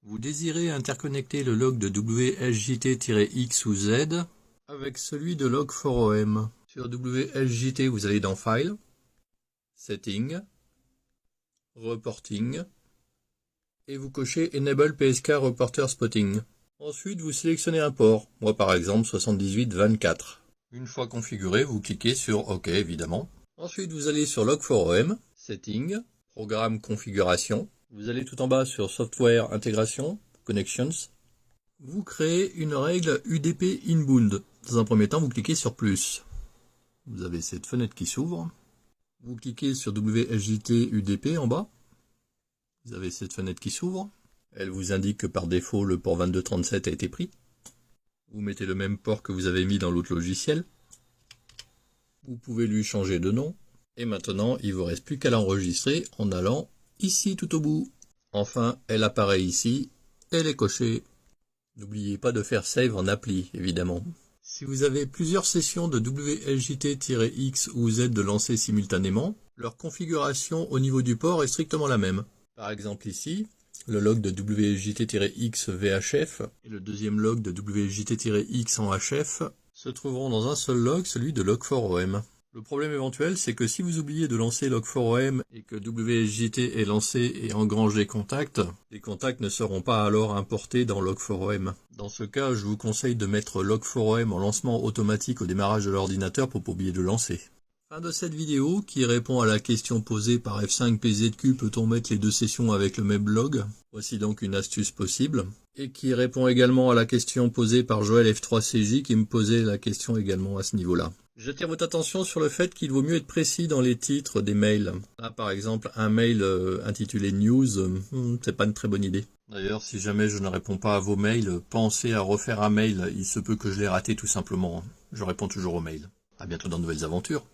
Vous désirez interconnecter le log de WSJT-X ou Z avec celui de log4om. Sur WSJT, vous allez dans File, Settings, Reporting, et vous cochez Enable PSK Reporter Spotting. Ensuite, vous sélectionnez un port, moi par exemple 7824. Une fois configuré, vous cliquez sur OK évidemment. Ensuite, vous allez sur log4om, Settings, Programme Configuration. Vous allez tout en bas sur Software Intégration, Connections. Vous créez une règle UDP Inbound. Dans un premier temps, vous cliquez sur plus. Vous avez cette fenêtre qui s'ouvre. Vous cliquez sur WSJT UDP en bas. Vous avez cette fenêtre qui s'ouvre. Elle vous indique que par défaut, le port 2237 a été pris. Vous mettez le même port que vous avez mis dans l'autre logiciel. Vous pouvez lui changer de nom. Et maintenant, il ne vous reste plus qu'à l'enregistrer en allant ici tout au bout. Enfin, elle apparaît ici. Elle est cochée. N'oubliez pas de faire Save en appli, évidemment. Si vous avez plusieurs sessions de WSJT-X ou Z de lancer simultanément, leur configuration au niveau du port est strictement la même. Par exemple ici, le log de WSJT-X VHF et le deuxième log de WSJT-X en HF se trouveront dans un seul log, celui de log4om. Le problème éventuel, c'est que si vous oubliez de lancer log4om et que WSJT est lancé et engrange des contacts, les contacts ne seront pas alors importés dans log4om. Dans ce cas, je vous conseille de mettre log4om en lancement automatique au démarrage de l'ordinateur pour pas oublier de lancer. Fin de cette vidéo qui répond à la question posée par F5PZQ, peut-on mettre les deux sessions avec le même log? Voici donc une astuce possible. Et qui répond également à la question posée par Joël F3CJ qui me posait la question également à ce niveau-là. J'attire votre attention sur le fait qu'il vaut mieux être précis dans les titres des mails. Là, par exemple, un mail intitulé News, c'est pas une très bonne idée. D'ailleurs, si jamais je ne réponds pas à vos mails, pensez à refaire un mail, il se peut que je l'ai raté tout simplement. Je réponds toujours aux mails. À bientôt dans de nouvelles aventures.